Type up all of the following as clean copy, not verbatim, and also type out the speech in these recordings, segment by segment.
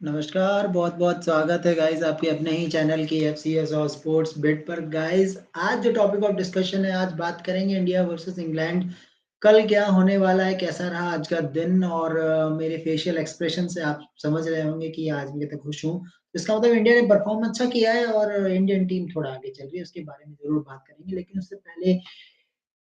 नमस्कार, बहुत-बहुत स्वागत है गाइज़ आपके अपने ही चैनल की एफसीएस और स्पोर्ट्स बिट पर। गाइज़ आज जो टॉपिक ऑफ डिस्कशन है, आज बात करेंगे इंडिया वर्सेस इंग्लैंड। कल क्या होने वाला है, कैसा रहा आज का दिन और मेरे फेशियल एक्सप्रेशन से आप समझ रहे होंगे कि आज मैं कितना खुश हूँ। इसका मतलब इंडिया ने परफ़ॉर्म अच्छा किया है और इंडियन टीम थोड़ा आगे चल रही है, उसके बारे में ज़रूर बात करेंगे। लेकिन उससे पहले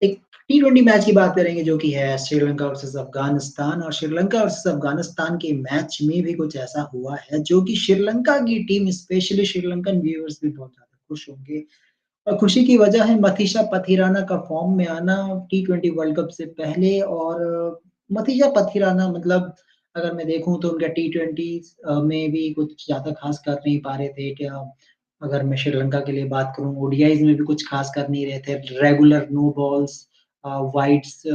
एक टी20 मैच की बात करेंगे जो कि है श्रीलंका वर्सेस अफ़गानिस्तान और श्रीलंका वर्सेस अफ़गानिस्तान के मैच में भी कुछ ऐसा हुआ है जो कि श्रीलंका की टीम स्पेशली श्रीलंकन व्यूअर्स भी बहुत ज़्यादा खुश होंगे। और खुशी की वजह है मथीशा पथिराना का फॉर्म में आना टी20 वर्ल्ड कप से पहले और मथीशा पथिराना मतलब अगर मैं देखूँ तो उनका टी20 में भी कुछ ज़्यादा ख़ास कर नहीं पा रहे थे क्या अगर मैं श्रीलंका के लिए बात करूँ ओडीआईज़ में भी कुछ ख़ास कर नहीं रहे थे। रेगुलर नो बॉल्स वाइड्स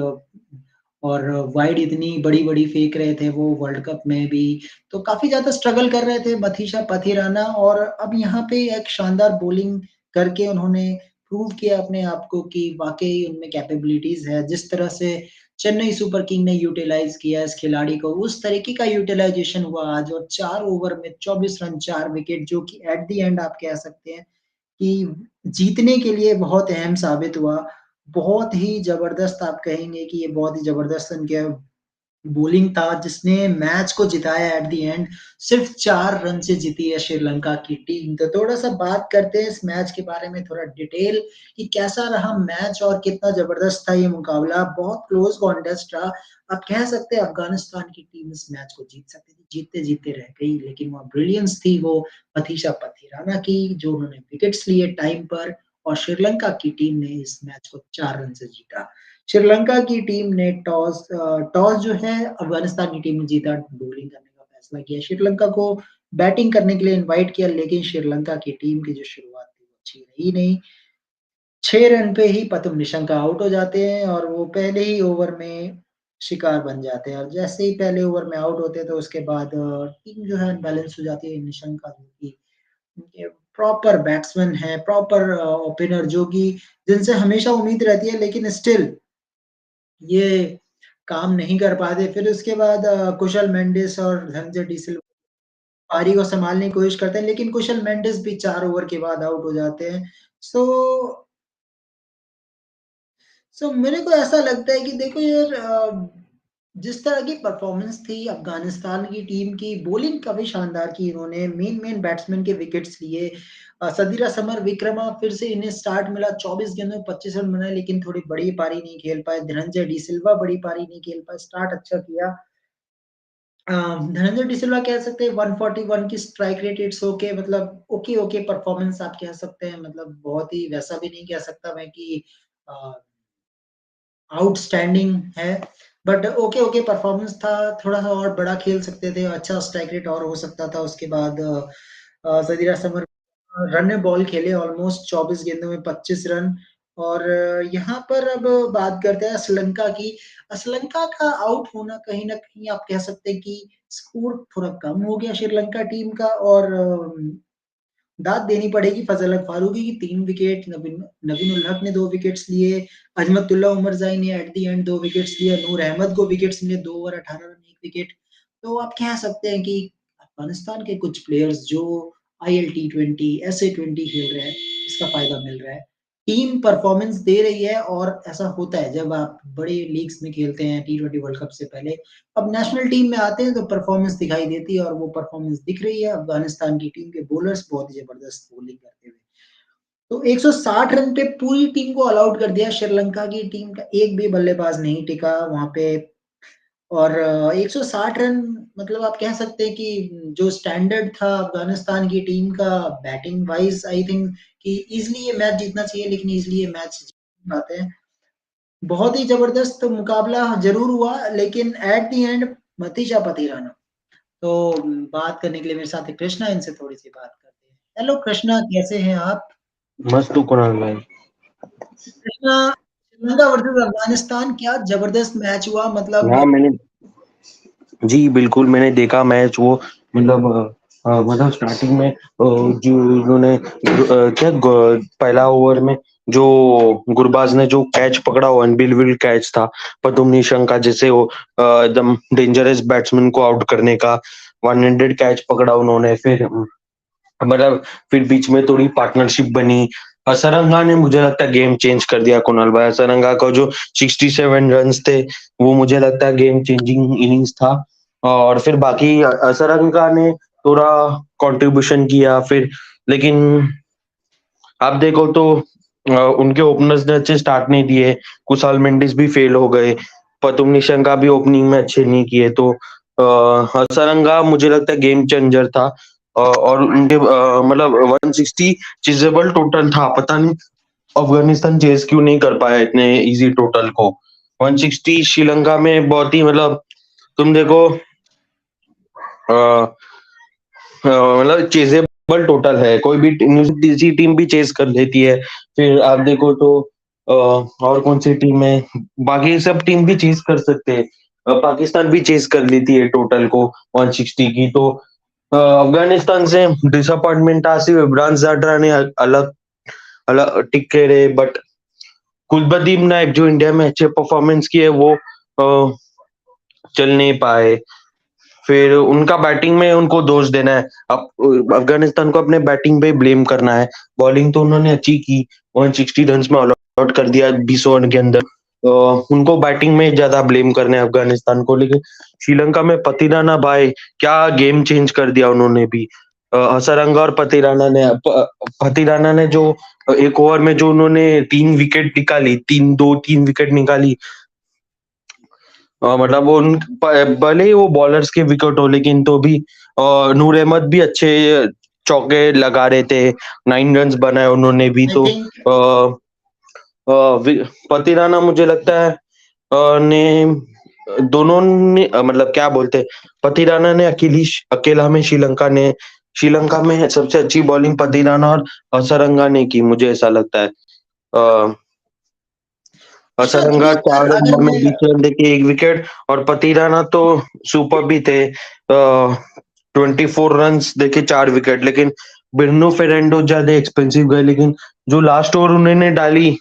और वाइड इतनी बड़ी-बड़ी फेंक रहे थे वो वर्ल्ड कप में भी, तो काफ़ी ज़्यादा स्ट्रगल कर रहे थे मथीशा पथिराना और अब यहाँ पे एक शानदार बॉलिंग करके उन्होंने प्रूव किया अपने आप को कि वाक़ई उनमें कैपेबिलिटीज़ है। जिस तरह से चेन्नई सुपर किंग ने यूटिलाइज़ किया इस खिलाड़ी को, उस तरीके का यूटिलाइज़ेशन हुआ आज और 4 ओवर में 24 रन, 4 विकेट जो कि एट द एंड आप कह सकते हैं कि जीतने के लिए बहुत अहम साबित हुआ। बहुत ही ज़बरदस्त आप कहेंगे कि ये बहुत ही ज़बरदस्त उनके बॉलिंग था जिसने मैच को जिताया एट द एंड सिर्फ 4 रन से जीती है श्रीलंका की टीम। तो थोड़ा-सा बात करते हैं इस मैच के बारे में थोड़ा डिटेल कि कैसा रहा मैच और कितना ज़बरदस्त था ये मुकाबला। बहुत क्लोज़ कॉन्टेस्ट रहा। आप कह सकते हैं अफ़गानिस्तान की टीम इस मैच को जीत सकती थी, जीतते-जीतते रह गई लेकिन वहाँ ब्रिलियंस थी वो मथीशा पथिराना की जो उन्होंने विकेट्स लिए टाइम पर और श्रीलंका की टीम ने इस मैच को 4 रन से जीता। श्रीलंका की टीम ने टॉस जो है अफ़गानिस्तान की टीम ने जीता, बॉलिंग करने का फैसला किया। श्रीलंका को बैटिंग करने के लिए इनवाइट किया लेकिन श्रीलंका की टीम की जो शुरुआत थी वो अच्छी रही नहीं। 6 रन पे ही पतुम निशंका आउट हो जाते हैं और वो पहले ही ओवर में शिकार बन जाते हैं और जैसे ही पहले ओवर में आउट होते हैं तो उसके बाद टीम जो है अनबैलेंस हो जाती है। निशंका जो कि उनके प्रॉपर बैट्समैन हैं, प्रॉपर ओपनर जो कि जिनसे हमेशा उम्मीद रहती है लेकिन स्टिल ये काम नहीं कर पाते। फिर उसके बाद कुशल मेंडिस और धनंजय डी सिल्वा पारी को सँभालने की कोशिश करते हैं, लेकिन कुशल मेंडिस भी 4 ओवर के बाद आउट हो जाते हैं। सो मेरे को ऐसा लगता है कि देखो यार जिस तरह की परफ़ॉर्मेंस थी अफ़गानिस्तान की टीम की, बॉलिंग काफ़ी शानदार की इन्होंने, मेन बैट्समैन के विकेट्स लिए। सदीरा समर विक्रमा फिर से इन्हें स्टार्ट मिला, 24 गेंदों में 25 रन बनाए लेकिन थोड़ी बड़ी पारी नहीं खेल पाए। धनंजय डी सिल्वा बड़ी पारी नहीं खेल पाए, स्टार्ट अच्छा किया। धनंजय डी सिल्वा कह सकते हैं 141 की स्ट्राइक रेट इट्स ओके मतलब ओके परफ़ॉर्मेंस आप कह सकते हैं मतलब बहुत ही वैसा भी नहीं कह सकता मैं कि अ आउटस्टैंडिंग है, बट ओके परफ़ॉर्मेंस था, थोड़ा-सा और बड़ा खेल सकते थे, अच्छा स्ट्राइक रेट और हो सकता था। उसके बाद ज़रीरा समर रन में बॉल खेले ऑलमोस्ट 24 गेंदों में 25 रन और यहाँ पर अब बात करते हैं श्रीलंका की। श्रीलंका का आउट होना कहीं न कहीं आप कह सकते हैं कि स्कोर थोड़ा कम हो गया श्रीलंका टीम का और दाद देनी पड़ेगी फ़ज़ल हक फारूकी की 3 विकेट, नबीन उल हक ने 2 विकेट्स लिए, अज़मतुल्लाह उमरज़ाई ने एट द एंड 2 विकेट्स लिए, नूर अहमद को विकेट्स मिले 2 ओवर 18 रन 1 विकेट। तो आप कह सकते हैं कि अफ़गानिस्तान के कुछ प्लेयर्स जो आईएल टी20, एसए20 खेल रहे हैं, इसका फ़ायदा मिल रहा है। टीम परफ़ॉर्मेंस दे रही है और ऐसा होता है जब आप बड़े लीग्स में खेलते हैं टी20 वर्ल्ड कप से पहले अब नेशनल टीम में आते हैं तो परफ़ॉर्मेंस दिखाई देती है और वो परफ़ॉर्मेंस दिख रही है। अफ़गानिस्तान की टीम के बॉलर्स बहुत ही ज़बरदस्त बॉलिंग करते हुए। तो 160 रन पे पूरी टीम को ऑल आउट कर दिया। श्रीलंका की टीम का एक भी बल्लेबाज नहीं टिका वहाँ पे और 160 रन मतलब आप कह सकते हैं कि जो स्टैंडर्ड था अफ़गानिस्तान की टीम का बैटिंग वाइज़ आई थिंक कि ईज़िली ये मैच जीतना चाहिए लेकिन ईज़िली ये मैच जीत नहीं पाते हैं। बहुत ही ज़बरदस्त मुकाबला ज़रूर हुआ लेकिन एट द एंड मतीजा पतीराना। तो बात करने के लिए मेरे साथ है कृष्णा, इनसे थोड़ी-सी बात करते हैं। हेलो कृष्णा, कैसे हैं आप? मस्त हूँ कुणाल भाई। कृष्णा, श्रीलंका वर्सेस अफ़गानिस्तान क्या ज़बरदस्त मैच हुआ मतलब हाँ मैंने जी बिल्कुल मैंने देखा मैच वो मतलब मतलब स्टार्टिंग में जो उन्होंने क्या पहला ओवर में जो गुरबाज ने जो कैच पकड़ा वो अनबिलीवेबल कैच था। पतुम निशंका जैसे वो एकदम डेंजरस बैट्समैन को आउट करने का 100 कैच पकड़ा उन्होंने। फिर मतलब फिर बीच में थोड़ी पार्टनरशिप बनी। असरंगा ने मुझे लगता है गेम चेंज कर दिया कुणाल भाई। असरंगा का जो 67 रन्स थे वो मुझे लगता है गेम चेंजिंग इनिंग्स था। और फिर बाकी असरंगा ने थोड़ा कंट्रीब्यूशन किया फिर, लेकिन आप देखो तो उनके ओपनर्स ने अच्छे स्टार्ट नहीं दिए। कुशाल मेंडिस भी फेल हो गए। पतुम निशंका भी ओपनिंग में अच्छे नहीं किए। तो हसरंगा मुझे लगता है गेम चेंजर था। और उनके मतलब 160 चेजेबल टोटल था। पता नहीं अफगानिस्तान चेस क्यों नहीं कर पाया इतने इजी टोटल को। 160 श्रीलंका में बहुत ही मतलब तुम देखो मतलब चेजेबल टोटल है। कोई भी किसी टीम भी चेस कर लेती है। फिर आप देखो तो और कौन सी टीम है, बाकी सब टीम भी चेस कर सकते हैं। पाकिस्तान भी चेस कर लेती है टोटल को 160 की। तो अफगानिस्तान से डिसअपॉइंटमेंट था सिर्फ इमरान जाटरा ने अलग अलग टिके रहे। बट कुलदीप नायक जो इंडिया में अच्छे परफॉर्मेंस किए वो चल नहीं पाए। फिर उनका बैटिंग में उनको दोष देना है। अब अफगानिस्तान को अपने बैटिंग पे ब्लेम करना है। बॉलिंग तो उन्होंने अच्छी की, 160 रन में ऑल आउट कर दिया 20 ओवर के अंदर। उनको बैटिंग में ज्यादा ब्लेम करना है अफगानिस्तान को। लेकिन श्रीलंका में पतिराना भाई क्या गेम चेंज कर दिया उन्होंने भी। हसरंगा और पतिराना ने जो एक ओवर में जो उन्होंने 3 विकेट निकाली। मतलब वो भले ही वो बॉलर्स के विकेट हो लेकिन तो भी नूर अहमद भी अच्छे चौके लगा रहे थे। 9 रन बनाए उन्होंने भी। आई तो थिंक पतिराना मुझे लगता है ने दोनों ने मतलब क्या बोलते हैं, पतिराना ने अकेला में श्रीलंका में सबसे अच्छी बॉलिंग पतिराना और हसरंगा ने की, मुझे ऐसा लगता है। अ, कृष्णा असरंगा देखिए अगर 4 ओवर अगर में मैं 20 रन देके 1 विकेट। और पतिराना तो सुपर भी थे, 24 रन देके 4 विकेट। लेकिन बिरनू फेरेंडो ज्यादा एक्सपेंसिव गए, लेकिन जो लास्ट ओवर उन्होंने डाली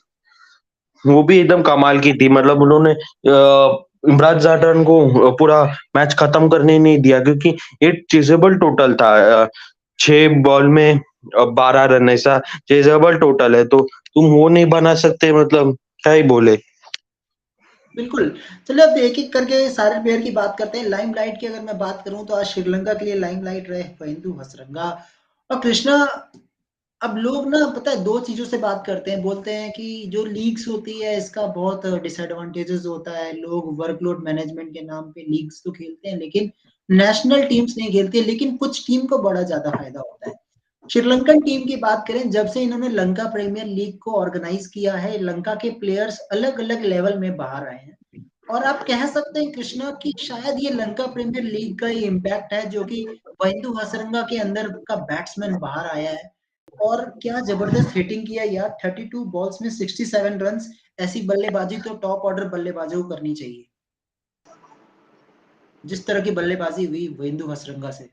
वो भी एकदम कमाल की थी। मतलब उन्होंने इमरान जाटन को पूरा मैच खत्म करने नहीं दिया, क्योंकि एक चेजेबल टोटल था। 6 बॉल में 12 रन, ऐसा चेजेबल टोटल है। तो तुम वो नहीं बना सकते, मतलब क्या ही बोले। बिल्कुल, चलिए अब एक-एक करके सारे प्लेयर की बात करते हैं। लाइमलाइट की अगर मैं बात करूँ तो आज श्रीलंका के लिए लाइमलाइट रहे महेंदु हसरंगा और कृष्णा। अब लोग ना पता है 2 चीज़ों से बात करते हैं, बोलते हैं कि जो लीग्स होती है इसका बहुत डिसएडवांटेजेस होता है। लोग वर्कलोड मैनेजमेंट के नाम पे लीग्स तो खेलते हैं लेकिन नेशनल टीम्स नहीं खेलती है, लेकिन कुछ टीम को बड़ा ज़्यादा फ़ायदा होता है। श्रीलंकन टीम की बात करें, जब से इन्होंने लंका प्रीमियर लीग को ऑर्गेनाइज किया है, लंका के प्लेयर्स अलग-अलग लेवल में बाहर आए हैं। और आप कह सकते हैं कृष्णा कि शायद ये लंका प्रीमियर लीग का ही इम्पैक्ट है जो कि वहिंदु हसरंगा के अंदर का बैट्समैन बाहर आया है। और क्या जबरदस्त हिटिंग किया यार, 32 बॉल्स में 67 रन्स। ऐसी बल्लेबाजी तो टॉप ऑर्डर बल्लेबाजों को करनी चाहिए। जिस तरह की बल्लेबाजी हुई वहिंदु हसरंगा से,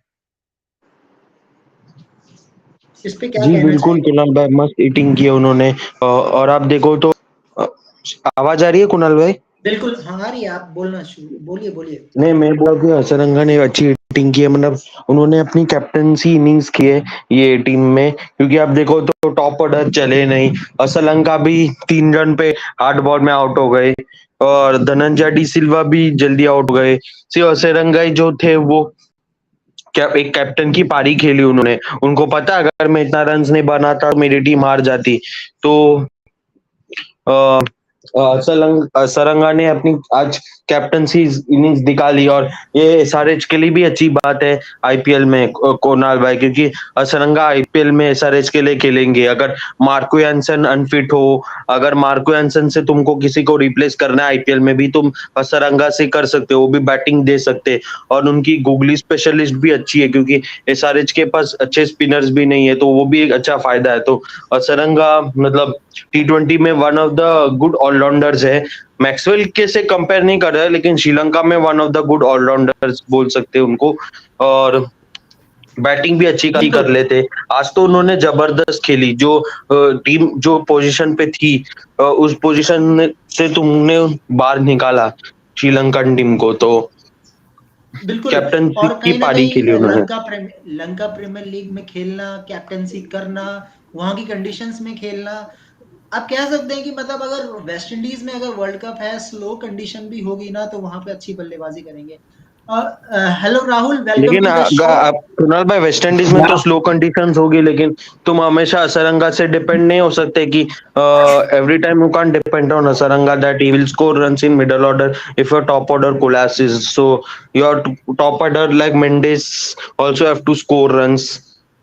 इस पे क्या जी कहना बिल्कुल चाहेंगे? कुणाल भाई, मस्त ईटिंग की है उन्होंने। और आप देखो तो अ, आवाज आ रही है कुणाल भाई? बिल्कुल, हाँ, आ रही है, आप बोलना शुरू बोलिए, बोलिए। नहीं, मैं बोला कि हसरंगा ने अच्छी हिटिंग की है। मतलब उन्होंने अपनी कैप्टनसी इनिंग्स की है ये टीम में, क्योंकि आप देखो तो टॉप ऑर्डर चले नहीं। असलंका भी 3 रन पे 8 बॉल में आउट हो गए। और धनंजय डी सिल्वा भी जल्दी आउट हो गए। सिर्फ असरंगा ही जो थे वो क्या एक कैप्टन की पारी खेली उन्होंने। उनको पता है अगर मैं इतना रन नहीं बनाता तो मेरी टीम हार जाती। तो अ, सरंगा ने अपनी आज कैप्टनसी इनिंग्स निकाली। और ये एसआरएच के लिए भी अच्छी बात है आईपीएल में कोनाल भाई, क्योंकि सरंगा आईपीएल में एसआरएच के लिए खेलेंगे। अगर मार्को यानसन अनफिट हो, अगर मार्को यानसन से तुमको किसी को रिप्लेस करना है आईपीएल में भी, तुम सरंगा से कर सकते हो, वो भी बैटिंग दे सकते। और उनकी गूगली स्पेशलिस्ट भी अच्छी है, क्योंकि एसआरएच के पास अच्छे स्पिनर्स भी नहीं है, तो वो भी एक अच्छा फायदा है। तो सरंगा मतलब T20 में one of the good allrounders है। मैक्सवेल के से कंपेयर नहीं कर रहा है, लेकिन श्रीलंका में one of the good allrounders बोल सकते हैं उनको। और बैटिंग भी अच्छी खासी कर बिल्कुल। लेते। आज तो उन्होंने जबरदस्त खेली, जो टीम जो पोजीशन पे थी, उस पोजीशन से तुमने बाहर निकाला श्रीलंकन टीम को, तो बिल्कुल। कैप्टनसी और की कहीं न पारी कहीं खेली उन्होंने। लंका प्रीमियर लीग में खेलना, कैप्टेंसी करना, वहाँ की कंडीशंस में खेलना, आप कह सकते हैं कि मतलब अगर वेस्ट इंडीज़ में अगर वर्ल्ड कप है, स्लो कंडीशन भी होगी ना, तो वहाँ पे अच्छी बल्लेबाज़ी करेंगे। और हेलो राहुल, वेलकम लेकिन टू द शो। आप कुणाल भाई, वेस्ट इंडीज में तो Yeah, स्लो कंडीशंस होगी, लेकिन तुम हमेशा असरंगा से डिपेंड नहीं हो सकते कि every time you can't depend on Hasaranga that he will score runs in middle order if your top order collapses. So your top order like Mendes also have to score runs.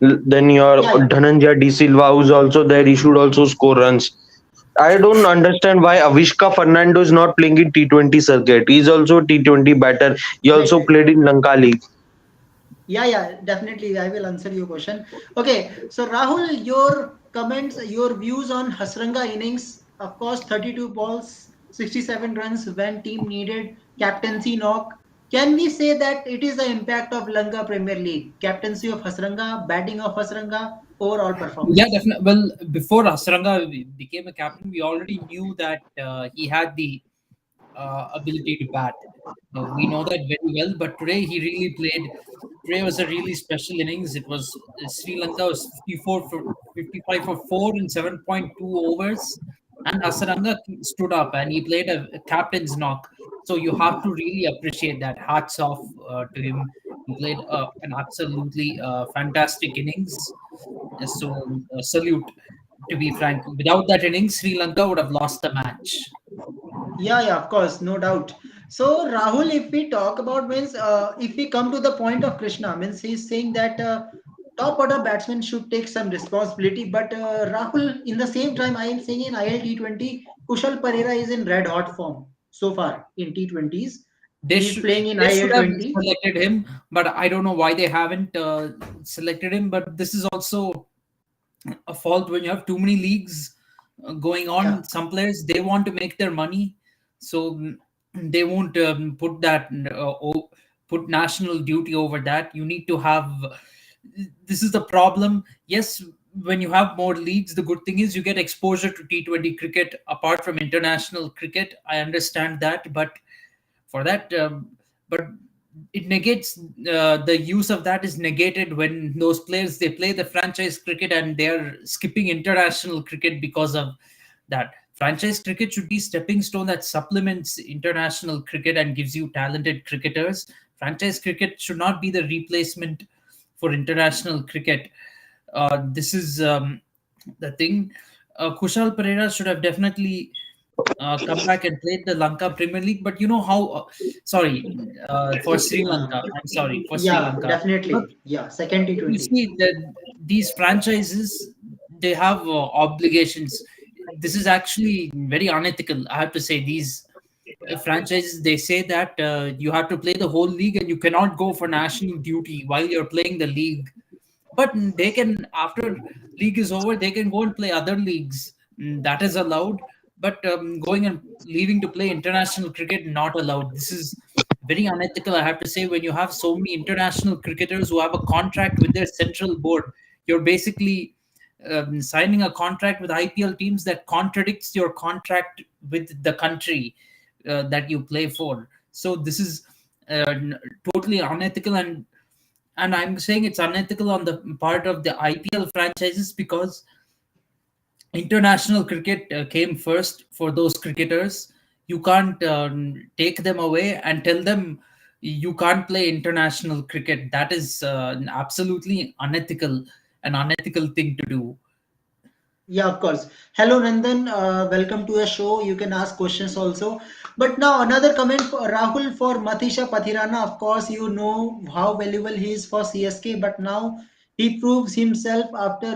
Then your या, या। Dhananjay De Silva, who's also there, he should also score runs. I don't understand why Avishka Fernando is not playing in T20 circuit. He's also a T20 batter. He right, also right. played in Lanka League. Yeah, definitely. I will answer your question. Okay, so Rahul, your comments, your views on Hasranga innings. Of course, 32 balls, 67 runs when team needed captaincy knock. Can we say that it is the impact of Lanka Premier League, captaincy of Hasranga, batting of Hasranga, overall yeah, performance? definitely. Well, before Asranga became a captain, we already knew that he had the ability to bat. We know that very well. But today he really played. Today was a really special innings. It was Sri Lanka was 55 for 4 in 7.2 overs, and Asaranga stood up and he played a captain's knock. So you have to really appreciate that. Hats off to him. He played an absolutely fantastic innings. So salute. To be frank, without that innings, Sri Lanka would have lost the match. Yeah, of course, no doubt. So Rahul, if we talk about means, if we come to the point of Krishna, means he's saying that top order batsmen should take some responsibility. But Rahul, in the same time, I am saying in IL T20, Kushal Pereira is in red hot form so far in T20s. They He is should playing in they should have IL 20. selected him, but I don't know why they haven't selected him. But this is also a fault when you have too many leagues going Yeah, on. Some players they want to make their money, so they won't put national duty over that. You need to have. This is the problem. Yes, when you have more leagues, the good thing is you get exposure to T20 cricket apart from international cricket. I understand that, but for that but it negates the use of that is negated when those players they play the franchise cricket and they're skipping international cricket because of that. Franchise cricket should be stepping stone that supplements international cricket and gives you talented cricketers. Franchise cricket should not be the replacement for international cricket. This is the thing. Kushal Pereira should have definitely come back and played the Lanka Premier League. But you know how, sorry, for Sri Lanka. I'm sorry, for Sri yeah, Lanka. But definitely. Yeah, second you T20. see that these franchises, they have obligations. This is actually very unethical. I have to say these franchises they say that you have to play the whole league and you cannot go for national duty while you're playing the league, but they can after league is over they can go and play other leagues. That is allowed, but going and leaving to play international cricket not allowed. This is very unethical, I have to say. When you have so many international cricketers who have a contract with their central board, you're basically signing a contract with IPL teams that contradicts your contract with the country that you play for. So this is totally unethical, and I'm saying it's unethical on the part of the IPL franchises because international cricket came first for those cricketers. You can't take them away and tell them you can't play international cricket. That is an absolutely unethical, an unethical thing to do. Yeah, of course. Hello, Nandan. Welcome to the show. You can ask questions also. But now another comment for Rahul for Matisha Pathirana. Of course, you know how valuable he is for CSK, but now he proves himself after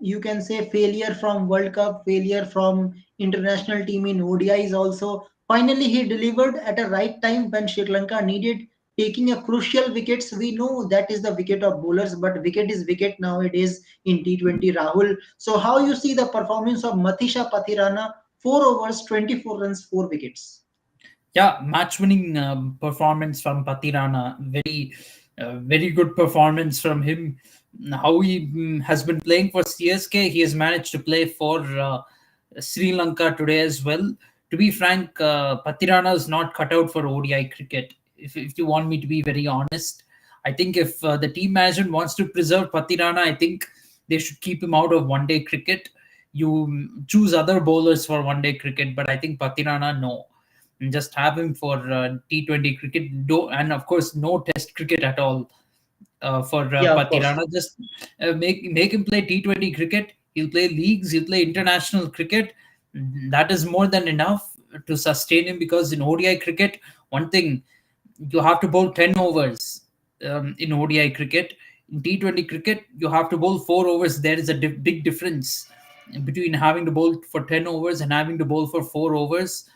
you can say failure from World Cup, failure from international team in ODIs also. Finally, he delivered at a right time when Sri Lanka needed taking a crucial wickets. We know that is the wicket of bowlers, but wicket is wicket nowadays in T20. Rahul, so how you see the performance of Matisha Pathirana? 4 overs, 24 runs, 4 wickets. Yeah, match winning performance from Patirana. Very. Very good performance from him. How he has been playing for CSK, he has managed to play for Sri Lanka today as well. To be frank, Patirana is not cut out for ODI cricket. If you want me to be very honest, I think if the team management wants to preserve Patirana, I think they should keep him out of one day cricket. You choose other bowlers for one day cricket, but I think Patirana, no. Just have him for T20 cricket, and of course, no Test cricket at all for Yeah, of course. Patirana. Just make him play T20 cricket. He'll play leagues. He'll play international cricket. That is more than enough to sustain him, because in ODI cricket, one thing, you have to bowl 10 overs in ODI cricket. In T20 cricket, you have to bowl 4 overs. There is a big difference between having to bowl for 10 overs and having to bowl for 4 overs.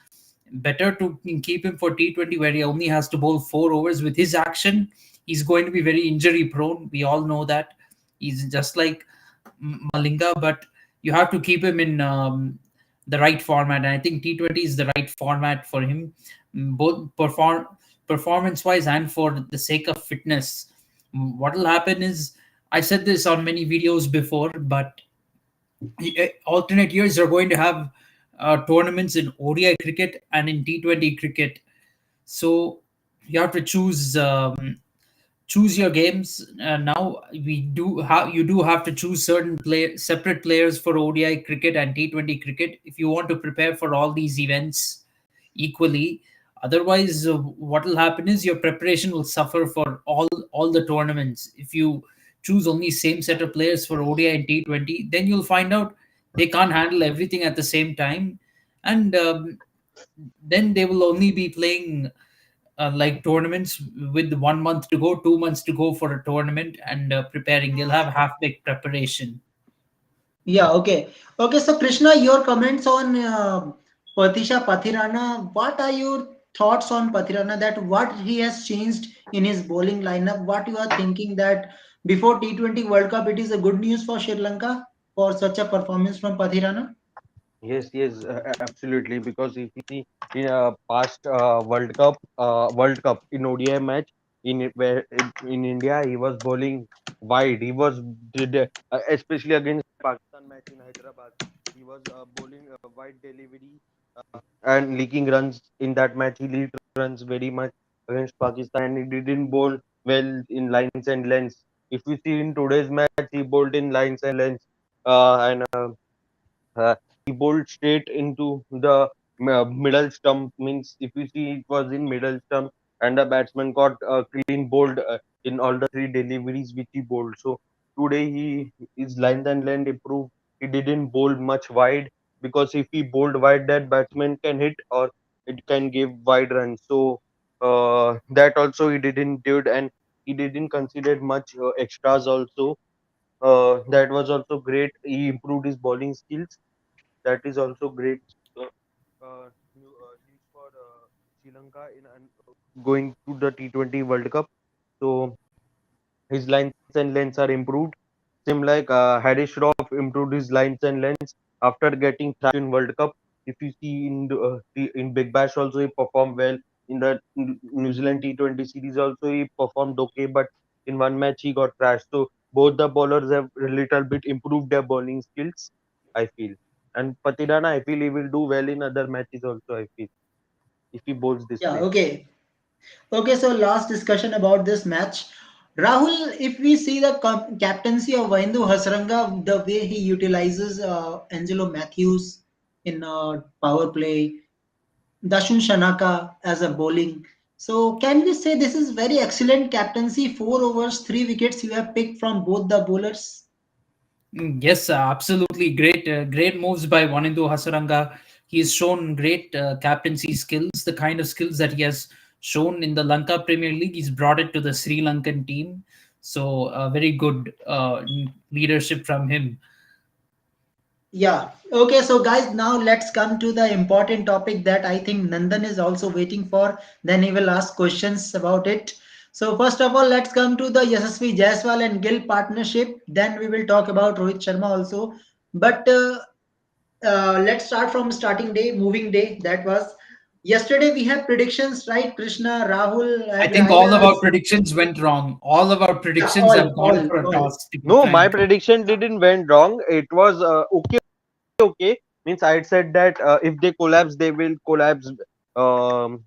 Better to keep him for T20, where he only has to bowl 4 overs. With his action, he's going to be very injury prone. We all know that. He's just like Malinga, but you have to keep him in the right format. And I think T20 is the right format for him, both performance wise and for the sake of fitness. What will happen is, I said this on many videos before, but alternate years are going to have tournaments in ODI cricket and in T20 cricket. So you have to choose your games. Now we do have you do have to choose separate players for ODI cricket and T20 cricket if you want to prepare for all these events equally. Otherwise, what will happen is your preparation will suffer for all the tournaments. If you choose only same set of players for ODI and T20, then you'll find out they can't handle everything at the same time, and then they will only be playing like tournaments with 1 month to go, 2 months to go for a tournament, and preparing. They'll have half baked preparation. Yeah, okay. Okay, so Krishna, your comments on Patisha Pathirana. What are your thoughts on Pathirana, that what he has changed in his bowling lineup? What you are thinking that before T20 World Cup, it is a good news for Sri Lanka for such a performance from Pathirana? Yes, yes, absolutely. Because if you see in a past World Cup in ODI match where in India he was bowling wide. He was especially against Pakistan match in Hyderabad. He was bowling wide delivery and leaking runs in that match. He leaked runs very much against Pakistan, and he didn't bowl well in lines and lengths. If you see in today's match, he bowled in lines and lengths, and uh, he bowled straight into the middle stump. Means if you see, it was in middle stump, and the batsman got clean bowled in all the three deliveries which he bowled. So today his length and length improved. He didn't bowl much wide, because if he bowled wide, that batsman can hit or it can give wide runs. So that also he didn't do it, and he didn't consider much extras also. That was also great. He improved his bowling skills. That is also great uh, news for Sri Lanka in going to the T20 World Cup. So his lines and lengths are improved. Same like Harris Shroff improved his lines and lengths after getting thrashed in World Cup. If you see in Big Bash also he performed well. In the New Zealand T20 series also he performed okay, but in one match he got thrashed. So both the bowlers have a little bit improved their bowling skills, I feel. And Patirana, I feel he will do well in other matches also, I feel, if he bowls this Yeah, way. okay. Okay, so last discussion about this match. Rahul, if we see the captaincy of Vaindu Hasranga, the way he utilizes Angelo Matthews in power play, Dashun Shanaka as a bowling. So can we say this is very excellent captaincy? 4 overs, 3 wickets you have picked from both the bowlers. Yes, absolutely great, great moves by Wanindu Hasaranga. He has shown great captaincy skills, the kind of skills that he has shown in the Lanka Premier League. He's brought it to the Sri Lankan team. So, very good leadership from him. Yeah. Okay, so guys, now let's come to the important topic that I think Nandan is also waiting for. Then he will ask questions about it. So first of all, let's come to the Yashasvi Jaiswal and Gill partnership. Then we will talk about Rohit Sharma also. But let's start from starting day, moving day. That was. Yesterday we have predictions, right? Krishna, Rahul, I and think all of our Raya. predictions went wrong. All of our Yeah, predictions have gone for a all. toss, to be No, my frank. prediction didn't went wrong. It was okay. Means I had said that if they collapse, they will collapse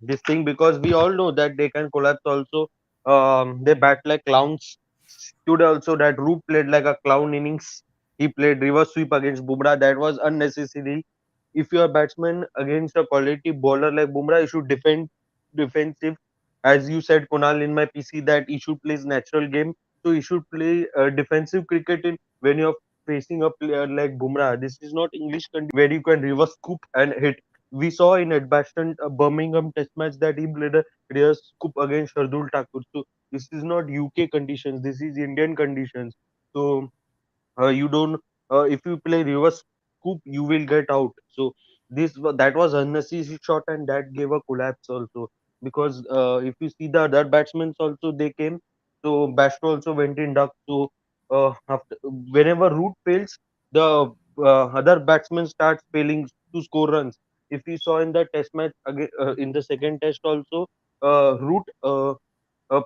this thing, because we all know that they can collapse also. They bat like clowns. Today also that Root played like a clown innings. He played reverse sweep against Bumrah. That was unnecessary. If you are batsman against a quality bowler like Bumrah, you should defend defensive. As you said, Kunal, in my PC, that he should play his natural game. So he should play defensive cricket in when you're facing a player like Bumrah. This is not English where you can reverse scoop and hit. We saw in Edgbaston Birmingham Test match that he played a reverse scoop against Shardul Thakur. So this is not UK conditions. This is Indian conditions. So you don't if you play reverse scoop, you will get out. So that was unnecessary shot, and that gave a collapse also, because if you see the other batsmen also, they came. So Basto also went in duck. So after, whenever Root fails, the other batsmen start failing to score runs. If you saw in the test match again, in the second test also, Root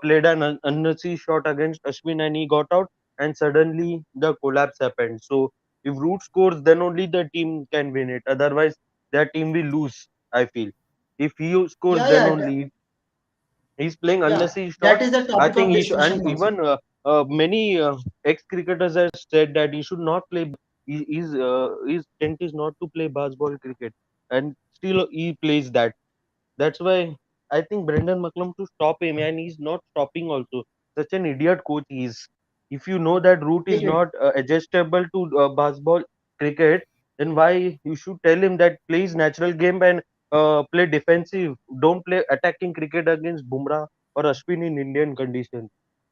played an unnecessary shot against Ashwin and he got out, and suddenly the collapse happened. So if Root scores, then only the team can win it. Otherwise, their team will lose. I feel if he scores, Yeah, then yeah, only he's playing yeah. unnecessary That shots. is the I topic think of he should, discussion and also. even many ex-cricketers have said that he should not play. His intent is not to play baseball cricket, and still he plays that. That's why I think Brendan McCullum to stop him, and he's not stopping also. Such an idiot coach he is. If you know that Root is Idiot. not adjustable to basketball cricket, then why you should tell him that play his natural game and play defensive. Don't play attacking cricket against Bumrah or Ashwin in Indian conditions.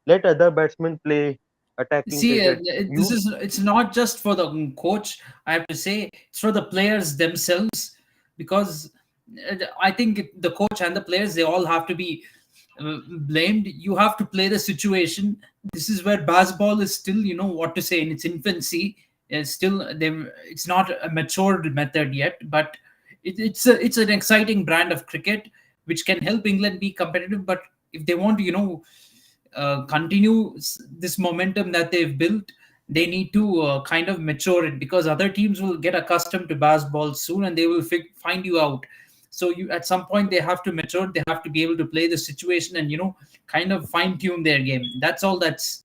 Let other batsmen play attacking See, cricket. this You is it's not just for the coach. I have to say, it's for the players themselves, because I think the coach and the players, they all have to be blamed. You have to play the situation. This is where basketball is still, what to say, in its infancy. It's still it's not a matured method yet, but it's an exciting brand of cricket which can help England be competitive. But if they want to, continue this momentum that they've built, they need to kind of mature it, because other teams will get accustomed to basketball soon and they will find you out. So you, at some point, they have to mature. They have to be able to play the situation and kind of fine tune their game. That's all that's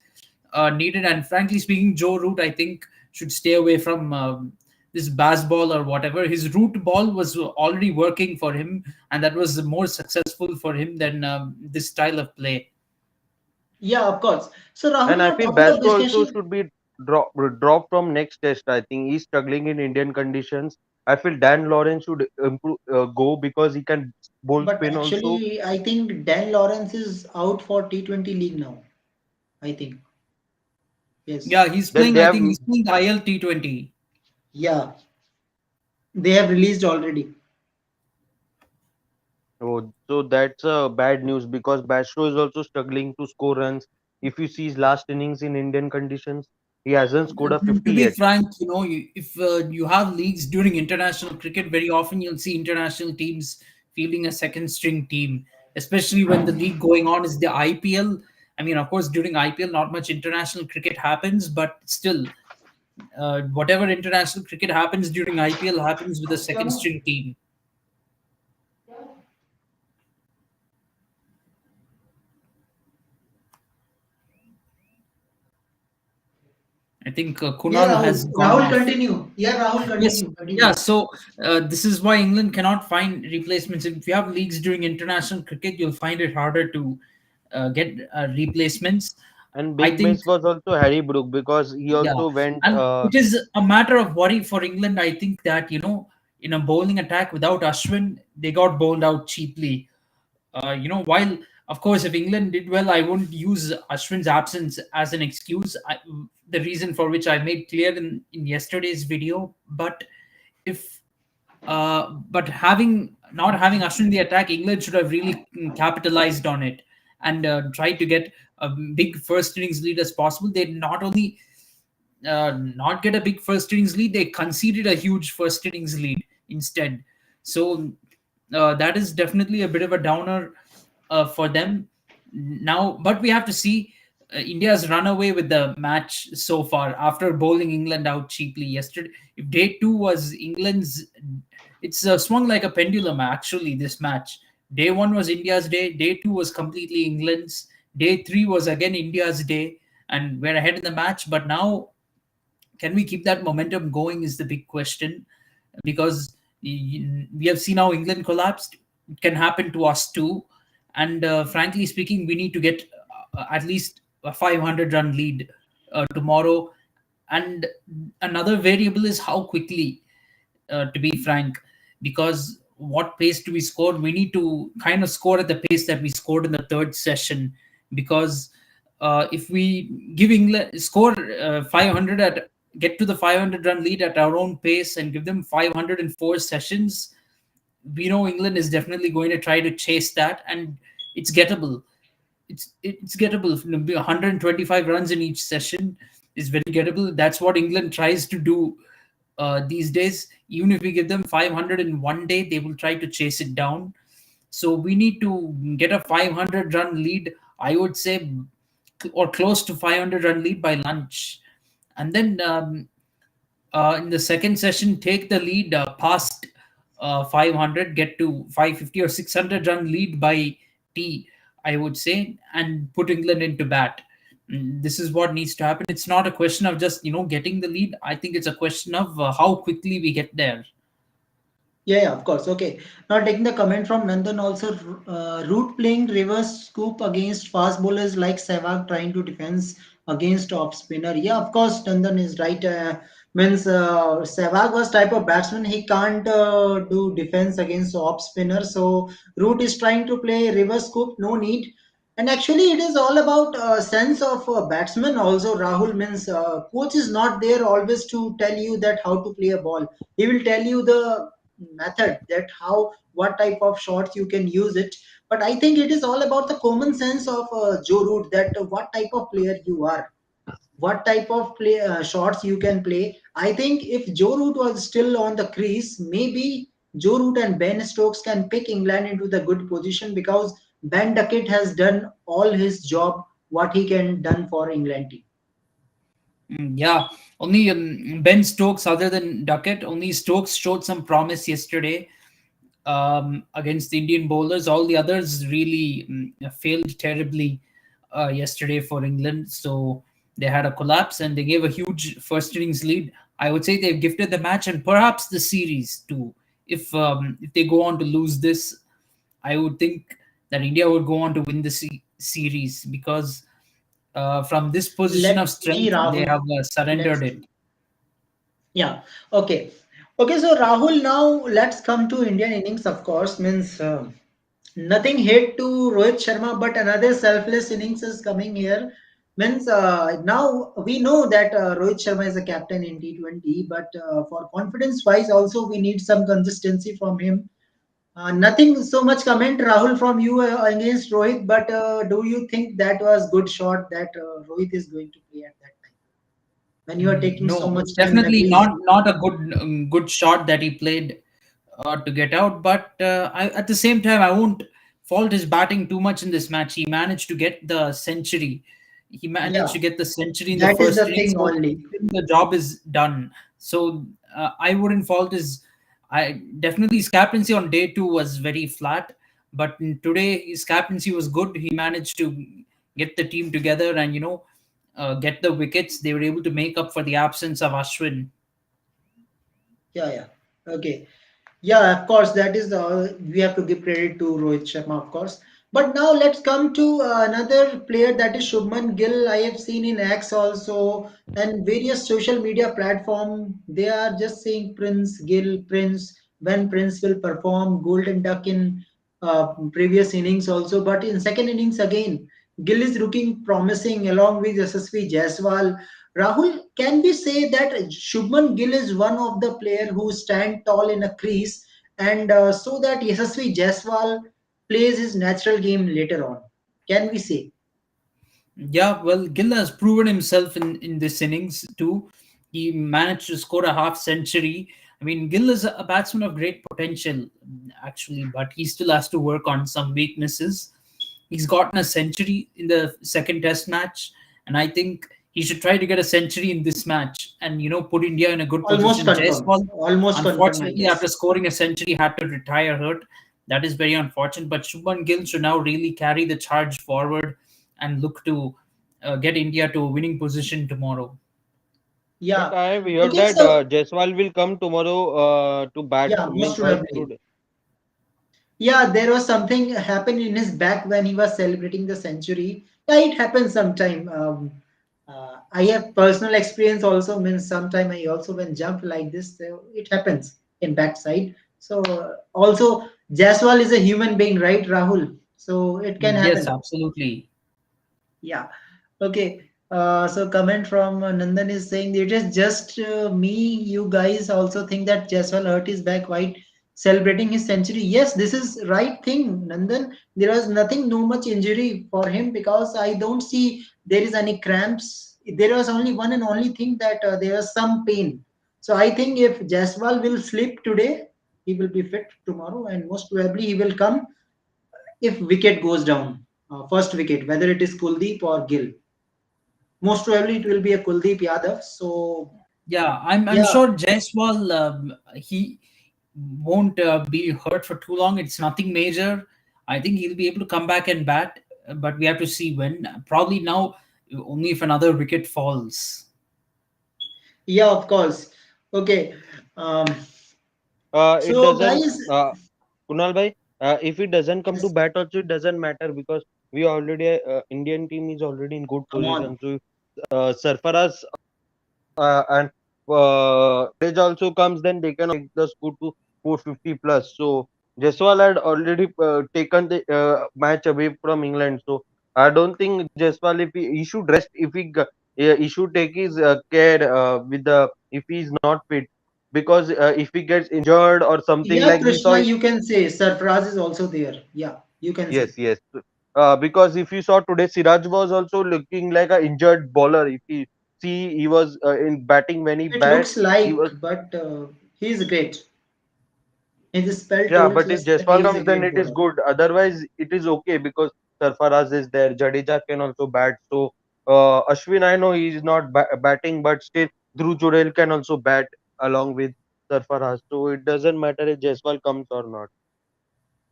needed. And frankly speaking, Joe Root, I think, should stay away from this basketball or whatever. His root ball was already working for him, and that was more successful for him than this style of play. Yeah, of course. So Rahul, And I now feel topic of Basto also discussion. should be drop from next test. I think he's struggling in Indian conditions. I feel Dan Lawrence should improve, go, because he can bowl But spin also. actually, I think Dan Lawrence is out for T20 league now. I think. Yes. Yeah, he's That playing. they I have, think he's playing the ILT20. Yeah. They have released already. oh, so that's bad news, because Basto is also struggling to score runs. If you see his last innings in Indian conditions, he hasn't scored a To 50 be yet. frank, if you have leagues during international cricket, very often you'll see international teams fielding a second string team, especially when the league going on is the IPL. I mean, of course, during IPL, not much international cricket happens, but still, whatever international cricket happens during IPL happens with a second string team. I think Yeah, Kunal has Rahul. gone Rahul, off. continue. Yeah, Rahul, Yes, continue. yeah. Continue. So this is why England cannot find replacements. If you have leagues during international cricket, you'll find it harder to get replacements. And I big think, miss was also Harry Brook, because he yeah, also went. and it is a matter of worry for England. I think that in a bowling attack without Ashwin, they got bowled out cheaply. While of course, if England did well, I wouldn't use Ashwin's absence as an excuse. The reason for which I made clear in yesterday's video. But having not having Ashwin in the attack, England should have really capitalized on it and tried to get a big first innings lead as possible. They not only not get a big first innings lead, they conceded a huge first innings lead instead. So That is definitely a bit of a downer for them now. But we have to see. India's run away with the match so far after bowling England out cheaply yesterday. If day two was England's, it's swung like a pendulum actually. This match, day one was India's day, day two was completely England's, day three was again India's day, and we're ahead in the match. But now, can we keep that momentum going is the big question, because we have seen how England collapsed. It can happen to us too. And frankly speaking, we need to get at least a 500 run lead tomorrow. And another variable is how quickly, to be frank, because what pace do we score? We need to kind of score at the pace that we scored in the third session, because if we give England score 500 at get to the 500 run lead at our own pace and give them 504 sessions, we know England is definitely going to try to chase that, and it's gettable. It's gettable. 125 runs in each session is very gettable. That's what England tries to do these days. Even if we give them 500 in one day, they will try to chase it down. So we need to get a 500 run lead, I would say, or close to 500 run lead by lunch. And then in the second session, take the lead past 500, get to 550 or 600 run lead by tea, I would say, and put England into bat. This is what needs to happen. It's not a question of just getting the lead. I think it's a question of how quickly we get there. Yeah, yeah, of course. Okay. Now taking the comment from Nandan also, Root playing reverse scoop against fast bowlers like Sehwag trying to defense against off spinner. Yeah, of course, Nandan is right. Means Sehwag was type of batsman. He can't do defense against off spinner. So Root is trying to play reverse scoop. No need. And actually, it is all about sense of batsman. Also, Rahul means coach is not there always to tell you that how to play a ball. He will tell you the method that how what type of shots you can use it, but I think it is all about the common sense of Joe Root, that what type of player you are, what type of play shots you can play. I think if Joe Root was still on the crease, maybe Joe Root and Ben Stokes can pick England into the good position, because Ben Duckett has done all his job what he can done for England team. Yeah, only Ben Stokes, other than Duckett, only Stokes showed some promise yesterday against the Indian bowlers. All the others really failed terribly yesterday for England. So they had a collapse and they gave a huge first innings lead. I would say they've gifted the match and perhaps the series too. If they go on to lose this, I would think that India would go on to win the series, because from this position of Let's see, strength, they Rahul. have surrendered Let's it. see. Yeah. Okay. Okay. So Rahul, now let's come to Indian innings. Of course, means nothing hate to Rohit Sharma, but another selfless innings is coming here. Means now we know that Rohit Sharma is a captain in T20, but for confidence wise, also we need some consistency from him. Nothing so much comment, Rahul, from you against Rohit, but do you think that was good shot that Rohit is going to play at that time when you are taking so No, much it's time in a definitely crease? not a good shot that he played to get out. But at the same time, I won't fault his batting too much in this match. He managed to get the century. He managed Yeah, to get the century in the that is first the inning, thing so only. the job is done. So I wouldn't fault his. I definitely his captaincy on day two was very flat, but today his captaincy was good. He managed to get the team together and get the wickets. They were able to make up for the absence of Ashwin. Yeah, yeah. Okay. Yeah, of course, that is we have to give credit to Rohit Sharma, of course. But now let's come to another player, that is Shubman Gill. I have seen in X also and various social media platform. They are just saying Prince Gill, Prince, when Prince will perform Golden Duck in previous innings also. But in second innings again, Gill is looking promising along with SSV Jaiswal. Rahul, can we say that Shubman Gill is one of the player who stand tall in a crease, and so that Yashasvi Jaiswal plays his natural game later on? Can we say? Yeah, well, Gill has proven himself in this innings too. He managed to score a half century. I mean, Gill is a batsman of great potential, actually, but he still has to work on some weaknesses. He's gotten a century in the second Test match, and I think he should try to get a century in this match and put India in a good Almost position. confirm. Jaiswal, Almost confirm, I unfortunately, after guess. scoring a century, had to retire hurt. That is very unfortunate. But Shubman Gill should now really carry the charge forward and look to get India to a winning position tomorrow. But Yeah. I have heard Okay, that so Jaiswal will come tomorrow to bat. yeah, most Means probably. today. Yeah, there was something happened in his back when he was celebrating the century. Yeah, it happens sometime. I have personal experience also. Means sometime I also when jump like this, so it happens in backside. So also Jaswal is a human being, right, Rahul? So it can Yes, happen. absolutely. Yeah. Okay. So comment from Nandan is saying it is just me. You guys also think that Jaiswal hurt his back while celebrating his century. Yes, this is right thing, Nandan. There was nothing, no much injury for him because I don't see there is any cramps. There was only one and only thing that there was some pain. So I think if Jaiswal will sleep today, he will be fit tomorrow, and most probably he will come if wicket goes down, first wicket, whether it is Kuldeep or Gill. Most probably it will be a Kuldeep Yadav. So Yeah, I'm yeah, sure Jaiswal, he won't be hurt for too long. It's nothing major. I think he'll be able to come back and bat, but we have to see when. Probably now, only if another wicket falls. yeah, of course. Okay. Um, It so doesn't. guys, Kunal bhai, if it doesn't come to yes, bat also, it doesn't matter because we already Indian team is already in good come on. position. So Sarfaraz and Jadeja also comes, then they can take the score to 450 plus. So Jaiswal had already taken the match away from England. So I don't think Jaiswal, if he should rest, if yeah, he should take his care with the if he's not fit, because if he gets injured or something Yeah, like we saw. Krishna, you can say Sarfraz is also there. Yeah, you can Yes, say. yes. Because if you saw today, Siraj was also looking like an injured bowler. If you see, he was in batting when he It bat. looks He was. like, but he is great. His spell Yeah, tells but if us that he Jaiswal is a comes, then great it is bowler. good. Otherwise, it is okay because Sarfaraz is there. Jadeja can also bat. So Ashwin, I know he is not batting, but still Dhruv Jurel can also bat along with Sarfaraz. So it doesn't matter if Jaiswal comes or not.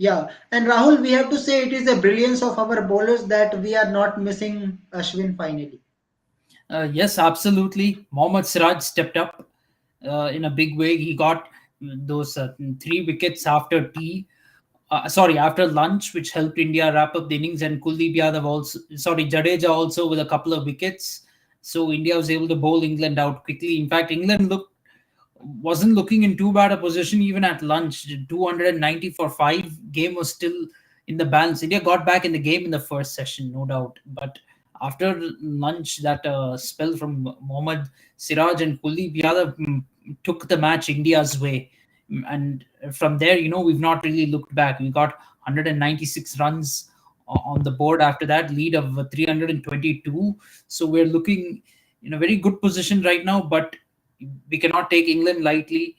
Yeah, and Rahul, we have to say it is a brilliance of our bowlers that we are not missing Ashwin finally. Yes, absolutely. Mohammad Siraj stepped up in a big way. He got those three wickets after tea. Sorry, after lunch, which helped India wrap up the innings, and Kuldeep Yadav also, sorry, Jadeja also with a couple of wickets. So India was able to bowl England out quickly. In fact, England wasn't looking in too bad a position even at lunch. 290 for five. Game was still in the balance. India got back in the game in the first session, no doubt. But after lunch, that spell from Mohammad Siraj and Kuldeep Yadav took the match India's way. And from there, we've not really looked back. We got 196 runs on the board after that, lead of 322. So we're looking in a very good position right now, but we cannot take England lightly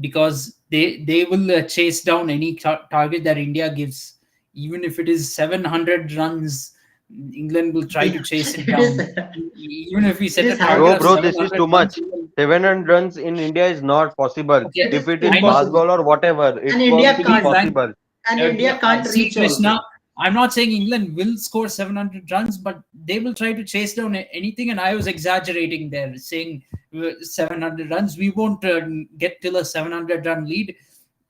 because they will chase down any target that India gives, even if it is 700 runs. England will try to chase it It is down. Even if we it set is a target of Bro, this is 700 too runs, much. 700 runs in India is not possible. okay, it If is it is I know. fast impossible. ball or whatever, it And won't India To be be can't. frank, possible. And India can't see, reach also. Krishna, I'm not saying England will score 700 runs, but they will try to chase down anything. And I was exaggerating there, saying 700 runs. We won't get till a 700 run lead.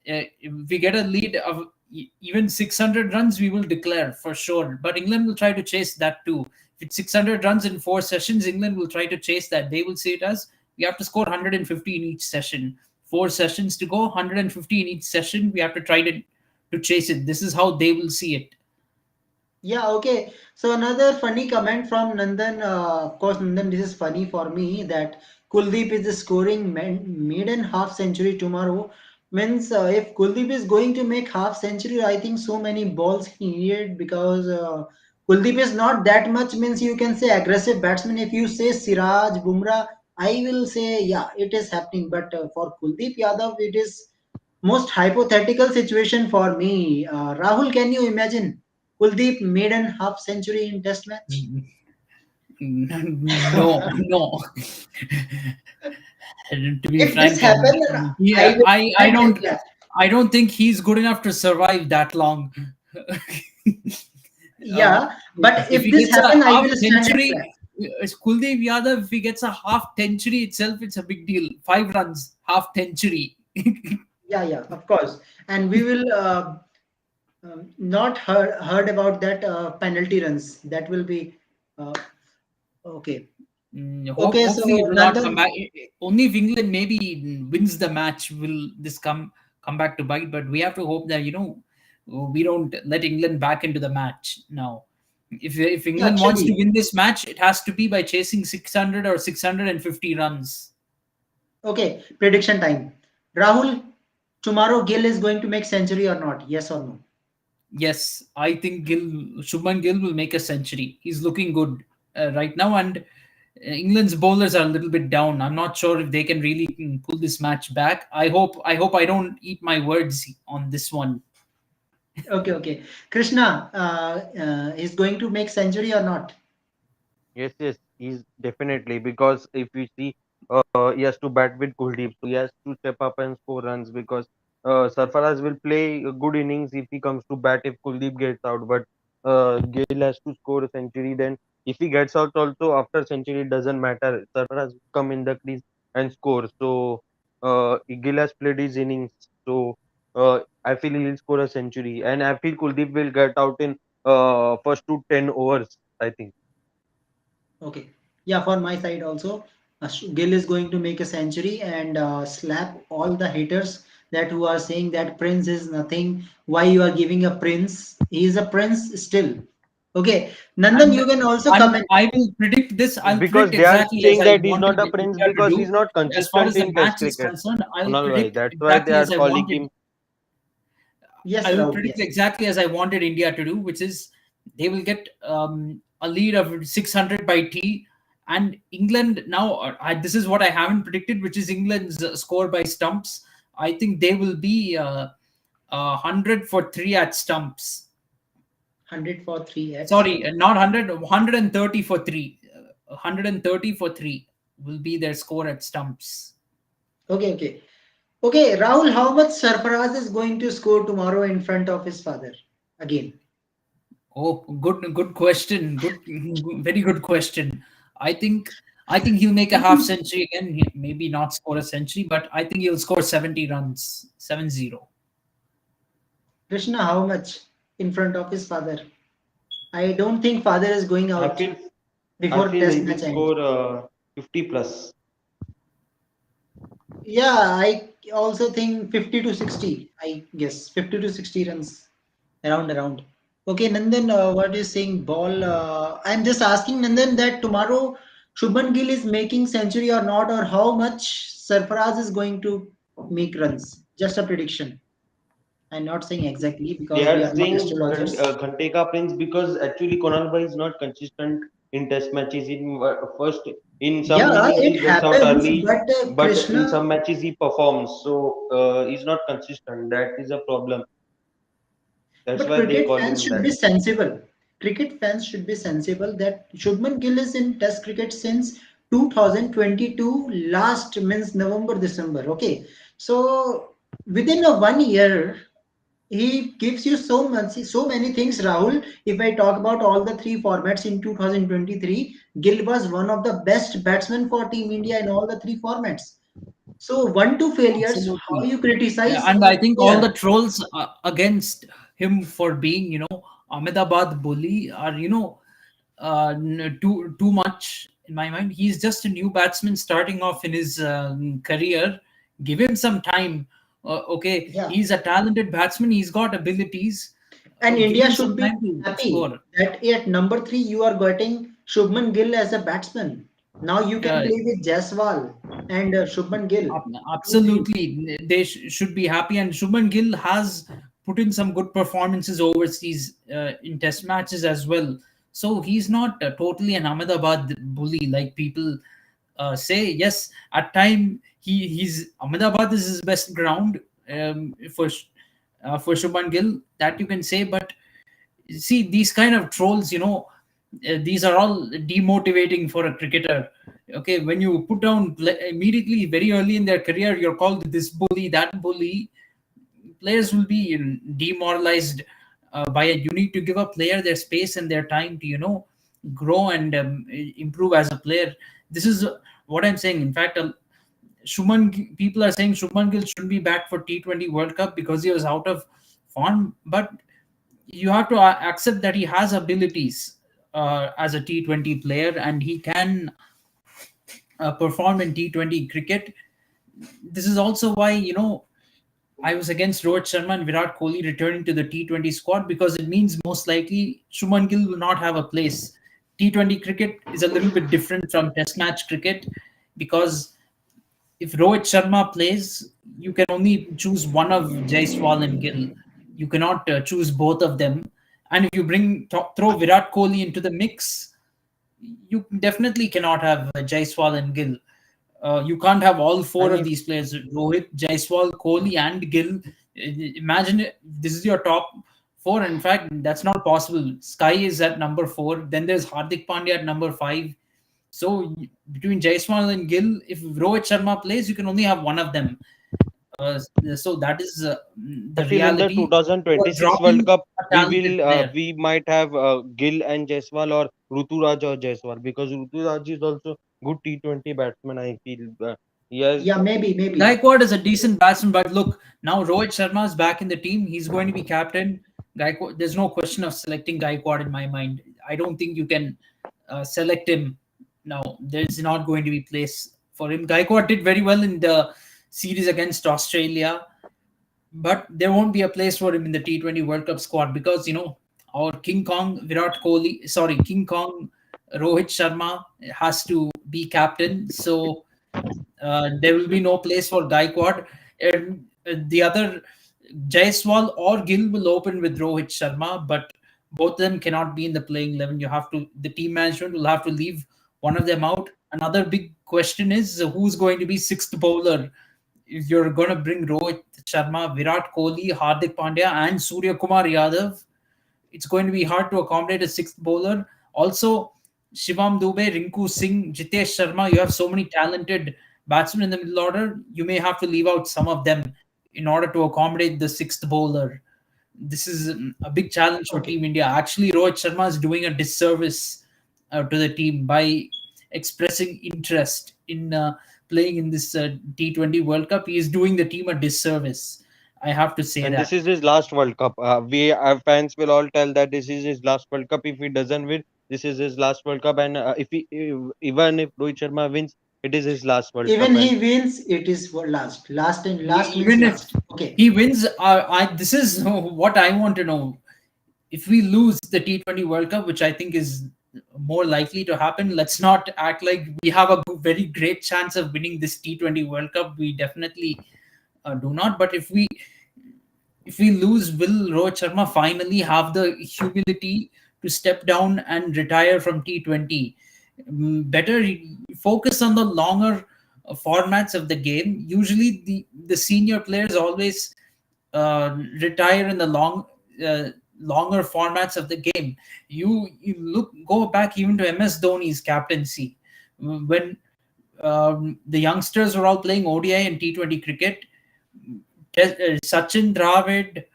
If we get a lead of even 600 runs, we will declare for sure. But England will try to chase that too. If it's 600 runs in four sessions, England will try to chase that. They will see it as we have to score 150 in each session. Four sessions to go, 150 in each session. We have to try to chase it. This is how they will see it. Yeah, okay. So another funny comment from Nandan. Of course, Nandan, this is funny for me that Kuldeep is scoring maiden half century tomorrow. Means if Kuldeep is going to make half century, I think so many balls he needed because Kuldeep is not that much. Means you can say aggressive batsman. If you say Siraj, Bumrah, I will say, yeah, it is happening. But for Kuldeep Yadav, it is most hypothetical situation for me. Rahul, can you imagine Kuldeep maiden half century in Test match? No, no. And to be If this frank, happen, I yeah, will I quite don't, impressed. I don't think he's good enough to survive that long. uh, Yeah, but if if he this gets a happen, I half will stand century, impressed. Kuldeep Yadav, if he gets a half century itself, it's a big deal. 5 runs, half century. Yeah, yeah, of course. And we will not heard about that penalty runs. That will be okay. Okay, so Hopefully, it will not come Nandan, back. Only if England maybe wins the match will this come back to bite. But we have to hope that we don't let England back into the match now. If yeah, England wants to actually, win this match, it has to be by chasing 600 or 650 runs. okay, prediction time. Rahul, tomorrow Gill is going to make century or not? Yes or no? Yes, I think Shubman Gill will make a century. He's looking good right now, and England's bowlers are a little bit down. I'm not sure if they can really pull this match back. I hope I don't eat my words on this one. Okay, okay. Krishna, is going to make century or not? Yes, yes, he's definitely, because if you see, he has to bat with Kuldeep, so he has to step up and score runs, because Sarfaraz will play a good innings if he comes to bat if Kuldeep gets out, but Gill has to score a century. Then if he gets out also after century, it doesn't matter. Sarfaraz will come in the crease and score. So Gill has played his innings, so I feel he'll score a century, and I feel Kuldeep will get out in first to 10 overs. I think. Okay. Yeah, for my side also, Gill is going to make a century and slap all the haters that who are saying that Prince is nothing. Why you are giving a Prince? He is a Prince still. Okay. Nandan, And you can also and comment. I will predict this. I'll Because predict they are exactly as saying I that he's wanted not a prince India to because he's do. not As far as consistent the in match Test is cricket. concerned, I'll Kunal bhai, predict that's why they exactly are as I calling wanted. him. Yes, I will Rahul. predict Yes. exactly as I wanted India to do, which is they will get a lead of 600 by T. And England now, this is what I haven't predicted, which is England's score by stumps. I think they will be 100 for three at stumps. 100 for 3 at Sorry, stump. not 100, 130 for three. 130 for three will be their score at stumps. Okay, okay. Okay, Rahul, how much Sarfaraz is going to score tomorrow in front of his father? Again. Oh, good question. Very good question. I think I think he'll make a half century again. Maybe not score a century, but I think he'll score 70 runs, 7-0. Krishna, how much in front of his father? I don't think father is going I out feel I before feel he test will match ends. score 50 plus. Yeah, I also think 50 to 60. I guess 50 to 60 runs around. Okay, Nandan, what is saying ball? I'm just asking Nandan that tomorrow Shubman Gill is making century or not, or how much Sarfaraz is going to make runs. Just a prediction. I'm not saying exactly They because we are are not saying astrologers. Ghante ka prince because actually Kunal bhai is not consistent in Test matches. In first, in some Yeah, innings it he gets out happens, early, but but in Krishna. some matches he performs. So he's not consistent. That is a problem. That's But why they cricket call fans him should that. be sensible. Cricket fans should be sensible that Shubman Gill is in Test cricket since 2022, last means November, December. Okay, so within a 1 year, he gives you so many things, Rahul. If I talk about all the three formats in 2023, Gill was one of the best batsmen for Team India in all the three formats. So 1-2 failures, how Absolutely. you Yeah, criticize and a I think all the player? trolls against him for being, Ahmedabad bully are, too much in my mind. He's just a new batsman starting off in his career. Give him some time. Okay, Yeah. he's a talented batsman. He's got abilities. And Give India him should some be time to happy score. that at number three you are getting Shubman Gill as a batsman. Now you can Uh, play with Jaiswal and Shubman Gill. Two three. Absolutely, they should be happy. And Shubman Gill has put in some good performances overseas in Test matches as well. So he's not totally an Ahmedabad bully like people say yes. At time he's Ahmedabad is his best ground for Shubman Gill, that you can say. But see, these kind of trolls, these are all demotivating for a cricketer. Okay, when you put down immediately very early in their career, you're called this bully, that bully. Players will be demoralized by it. You need to give a player their space and their time to grow and improve as a player. This is what I'm saying. In fact, people are saying Shubman Gill shouldn't be back for T20 World Cup because he was out of form. But you have to accept that he has abilities as a T20 player, and he can perform in T20 cricket. This is also why I was against Rohit Sharma and Virat Kohli returning to the T20 squad, because it means most likely Shubman Gill will not have a place. T20 cricket is a little bit different from Test match cricket, because if Rohit Sharma plays, you can only choose one of Jaiswal and Gill. You cannot choose both of them. And if you throw Virat Kohli into the mix, you definitely cannot have Jaiswal and Gill. You can't have all I four of mean, these players: Rohit, Jaiswal, Kohli, and Gill. Imagine this is your top four. In fact, that's not possible. Sky is at number four. Then there's Hardik Pandya at number five. So between Jaiswal and Gill, if Rohit Sharma plays, you can only have one of them. Uh, so that is I the feel in the reality. You are 2026 World dropping Cup, a talented player. we might have Gill and Jaiswal, or Ruturaj or Jaiswal, because Ruturaj is also good T20 batsman. I feel yes, yeah, maybe. Gaikwad is a decent batsman, but look, now Rohit Sharma is back in the team. He's going to be captain. Gaikwad, there's no question of selecting Gaikwad in my mind. I don't think you can select him now. There's not going to be place for him. Gaikwad did very well in the series against Australia, but there won't be a place for him in the T20 World Cup squad, because our King Kong King Kong Rohit Sharma has to be captain. So there will be no place for Gaikwad. And the other, Jaiswal or Gill will open with Rohit Sharma, but both of them cannot be in the playing 11. The team management will have to leave one of them out. Another big question is who's going to be sixth bowler. If you're going to bring Rohit Sharma, Virat Kohli, Hardik Pandya, and Surya Kumar Yadav, it's going to be hard to accommodate a sixth bowler. Also, Shivam Dube, Rinku Singh, Jitesh Sharma, you have so many talented batsmen in the middle order. You may have to leave out some of them in order to accommodate the sixth bowler. This is a big challenge for Okay. Team India. Actually, Rohit Sharma is doing a disservice to the team by expressing interest in playing in this T20 World Cup. He is doing the team a disservice. I have to say and this that. is his last World Cup. We our fans will all tell that this is his last World Cup. If he doesn't win, this is his last World Cup, and even if Rohit Sharma wins, it is his last World Cup. Even And he wins, it is for last. Last and last means Even if last. Okay. he wins, this is what I want to know. If we lose the T20 World Cup, which I think is more likely to happen, let's not act like we have a very great chance of winning this T20 World Cup. We definitely do not. But if we lose, will Rohit Sharma finally have the humility to step down and retire from T20? Better focus on the longer formats of the game. Usually, the senior players always retire in the uh, longer formats of the game. You go back even to MS Dhoni's captaincy when the youngsters were all playing ODI and T20 cricket. Sachin Dravid,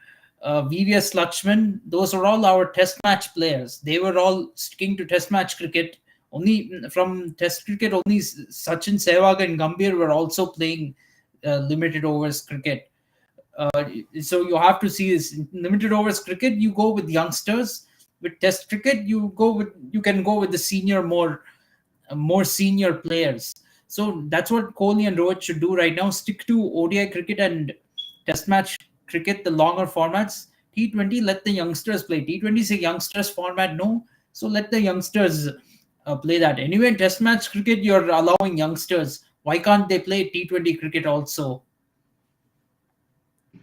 VVS Lakshman, those are all our test match players. They were all sticking to test match cricket. Only from test cricket, only Sachin, Sehwag, and Gambhir were also playing limited overs cricket. Uh, so you have to see this limited overs cricket. You go with youngsters. With test cricket, you can go with the more senior players. So that's what Kohli and Rohit should do right now. Stick to ODI cricket and Test match cricket, the longer formats. T20, let the youngsters play. T20 is a youngsters format, no. So let the youngsters play that. Anyway, in Test match cricket, you're allowing youngsters. Why can't they play T20 cricket also?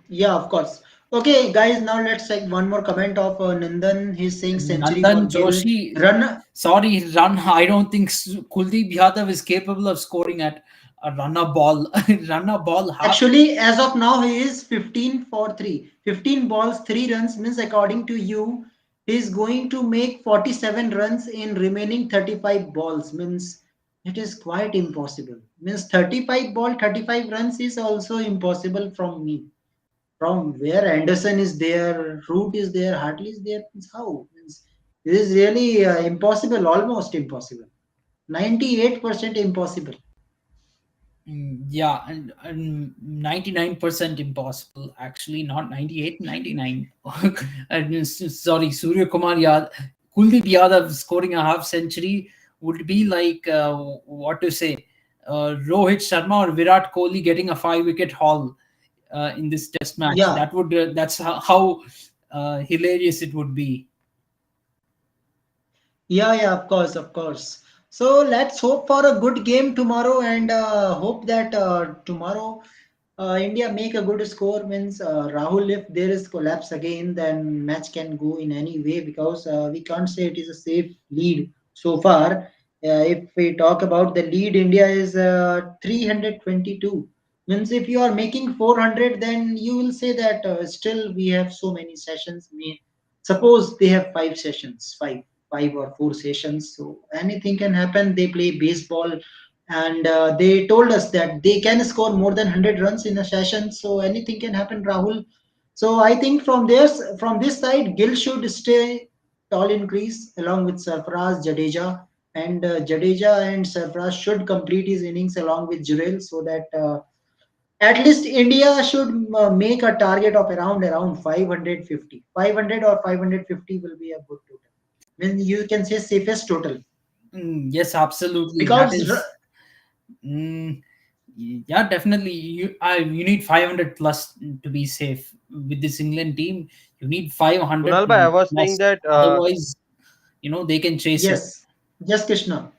Yeah, of course. Okay, guys, now let's take one more comment of Nandan. He's saying century for Nandan Gill. Joshi, Run. sorry, run. I don't think Kuldeep Yadav is capable of scoring at a runner ball. Runner ball half. Actually, as of now, he is 15 for 3. 15 balls, 3 runs means, according to you, he is going to make 47 runs in remaining 35 balls. Means it is quite impossible. Means 35 ball, 35 runs is also impossible from me. From where Anderson is there, Root is there, Hartley is there. Means how? Means it is really impossible, almost impossible. 98% impossible. Yeah, and 99% impossible. Actually, not 98, 99. And sorry, Surya Kumar Yadav, Kuldeep Yadav scoring a half century would be like what to say, Rohit Sharma or Virat Kohli getting a 5 wicket haul in this Test match. Yeah, That's how hilarious it would be. yeah, yeah, of course, of course. So let's hope for a good game tomorrow and hope that tomorrow India make a good score. Means Rahul, if there is collapse again, then match can go in any way because we can't say it is a safe lead so far. If we talk about the lead, India is 322. Means if you are making 400, then you will say that still we have so many sessions. Suppose they have 5 sessions, five or 4 sessions. So anything can happen. They play baseball, and they told us that they can score more than 100 runs in a session. So anything can happen, Rahul. So I think from this side, Gill should stay tall in crease along with Sarfaraz, Jadeja, and Jadeja and Sarfaraz should complete his innings along with Jurel so that. At least India should make a target of around 550. 500 or 550 will be a good total. When you can say safest total Yes, absolutely. That because is. Mm, yeah, definitely. You need 500 plus to be safe with this England team. You need 500 Kunal bhai, I was saying plus. that Otherwise, they can chase it. yes, yes, Krishna,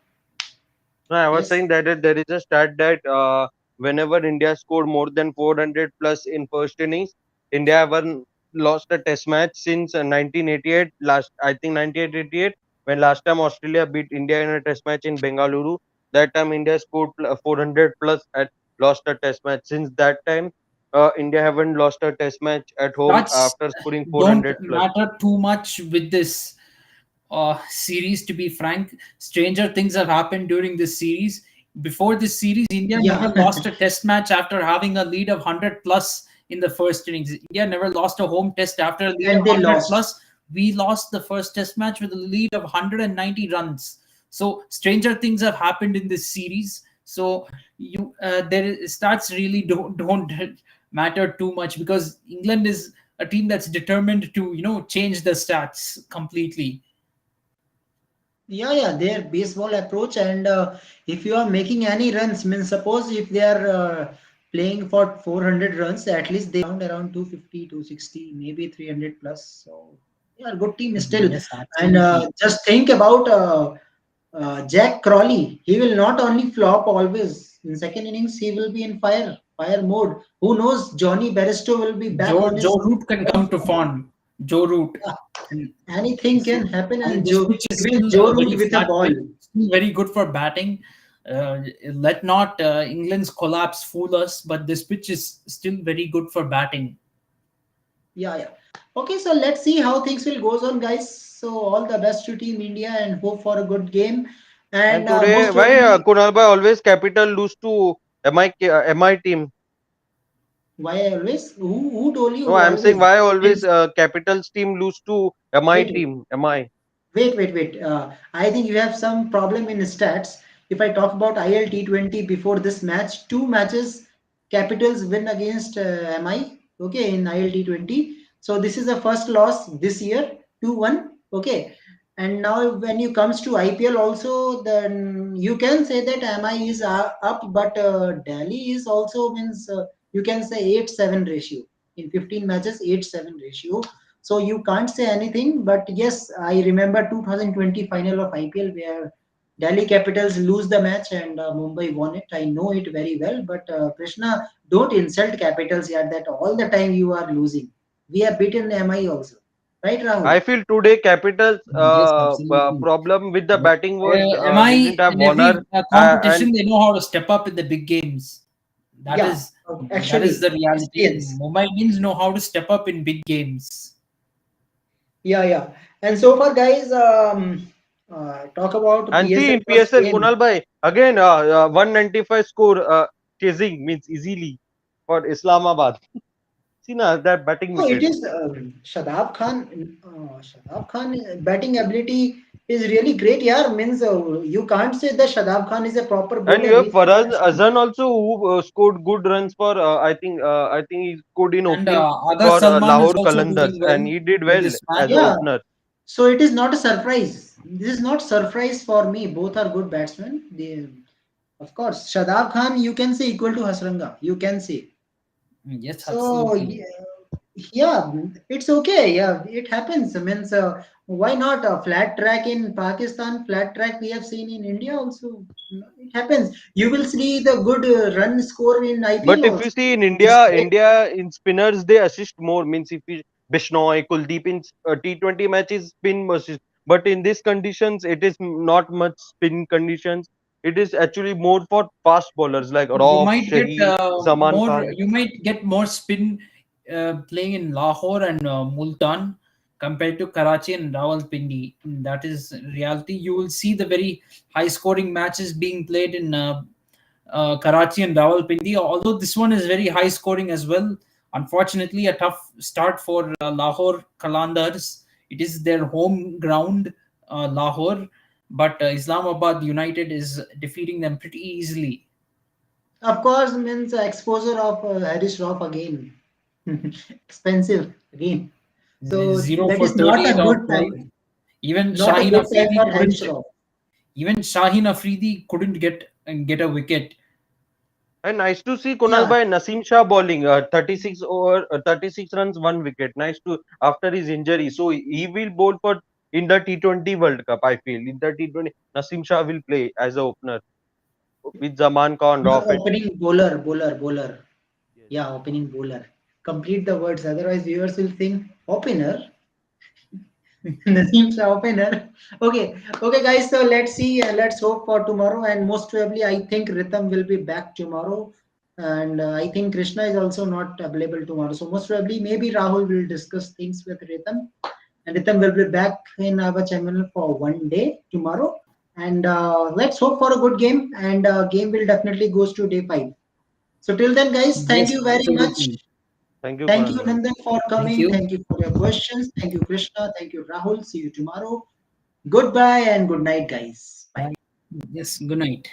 no, I was yes, saying that there is a stat that whenever India scored more than 400 plus in first innings, India haven't lost a test match since 1988. Last, I think 1988, when last time Australia beat India in a test match in Bengaluru. That time India scored 400 plus and lost a test match. Since that time, India haven't lost a test match at home Stats after scoring don't 400 plus. matter too much with this series, to be frank. Stranger things have happened during this series. Before this series, India never yeah, lost a test match after having a lead of 100 plus in the first innings. India never lost a home test after a lead of and they 100 lost. plus. We lost the first test match with a lead of 190 runs. So stranger things have happened in this series. So stats really don't matter too much because England is a team that's determined to change the stats completely. Yeah, yeah, their baseball approach, and if you are making any runs, means suppose if they are playing for 400 runs, at least they around 250, 260, maybe 300 plus. So yeah, good team still. Yes, And absolutely. just think about Jack Crawley. He will not only flop always in second innings. He will be in fire mode. Who knows? Johnny Barristo will be back on his Joe Root can form. come to form. Joe Root. Yeah, And anything can happen, and and this pitch is even still Joe Root very with a flat ball. pitch, still very good for batting. Let not England's collapse fool us, but this pitch is still very good for batting. Yeah, yeah. Okay, so let's see how things will goes on, guys. So all the best to Team India and hope for a good game. And And today, most why probably, Kunal bhai always capital lose to MI team? why always? Who told No, you I'm saying always? why always Means Capital's team lose to MI wait, team? MI. wait. I think you have some problem in stats. If I talk about IL T20 before this match, 2 matches Capitals win against MI. Okay, in IL T20. So this is the first loss this year, 2-1. Okay. And now when you comes to IPL also, then you can say that MI is up, but Delhi is also means you can say 8-7 ratio in 15 matches, 8-7 ratio. So you can't say anything, but yes, I remember 2020 final of IPL where Delhi Capitals lose the match and Mumbai won it. I know it very well, but Krishna, don't insult Capitals yet. That all the time you are losing. We have beaten MI also, right, I Rahul? feel today Capitals Yes, absolutely. problem with the batting was Am I they didn't have in Warner every and competition? They know how to step up in the big games. That Yeah, is that is actually, the reality. experience. Mumbai Indians know how to step up in big games. Yeah, yeah. And so far, guys, talk about see PSL in first PSL game. Kunal bhai again 195 score chasing means easily for Islamabad. See na that batting No, it wicket. is Shadab Khan. Shadab Khan batting ability is really great. Yeah, means you can't say that Shadab Khan is a proper And bowler. you have He's a good Faraz batsman. Azhan also who scored good runs for I think he scored in And opening Ada for Salman is Lahore also doing Qalandars and well he did in well this as match. a Yeah, opener. so it is not a surprise. This is not surprise for me. Both are good batsmen. Of course, Shadab Khan, you can say equal to Hasranga. You can say. Yes, So absolutely. yeah, it's okay. Yeah, it happens. I mean, so why not a flat track in Pakistan? Flat track we have seen in India also. It happens. You will see the good run score in But IPL if you also. see in It's India, great. India in spinners they assist more. Means if you Bishnoi, Kuldeep in T20 matches spin assist. But in these conditions, it is not much spin conditions. It is actually more for fast bowlers like You Rauf, might get Shaheen, Zaman more. Khan. You might get more spin playing in Lahore and Multan compared to Karachi and Rawalpindi. That is reality. You will see the very high scoring matches being played in Karachi and Rawalpindi. Although this one is very high scoring as well. Unfortunately, a tough start for Lahore Qalandars. It is their home ground, Lahore, but Islamabad United is defeating them pretty easily. Of course, means exposure of Harris Shroff again. Expensive again. So Zero that for is not 38 a out good five. time. Even Not a Shaheen good time Afridi for Harris couldn't. Shroff. Even Shaheen Afridi couldn't get a wicket. And nice to see Kunal Yeah, Bhai Naseem Shah bowling 36 runs, 1 wicket. Nice to after his injury. So he will bowl for in the T20 World Cup. I feel in the T20 Naseem Shah will play as a opener with Zaman Khan, not Rauf, and opening bowler. yes, Yeah, opening bowler. Complete the words, otherwise viewers will think opener. Naseem Shah opener. Okay, okay, guys. So let's see. Let's hope for tomorrow, and most probably, I think Rhythm will be back tomorrow, and I think Krishna is also not available tomorrow. So most probably, maybe Rahul will discuss things with Rhythm, and Rhythm will be back in our channel for one day tomorrow. And let's hope for a good game, and game will definitely goes to day 5. So till then, guys, thank Yes, you very much. absolutely. thank you, Thank you, Kunal Bhai. Nandan, for Thank coming. you. Thank you for your questions. Thank you, Krishna. Thank you, Rahul. See you tomorrow. Goodbye and good night, guys. Bye. Yes, good night.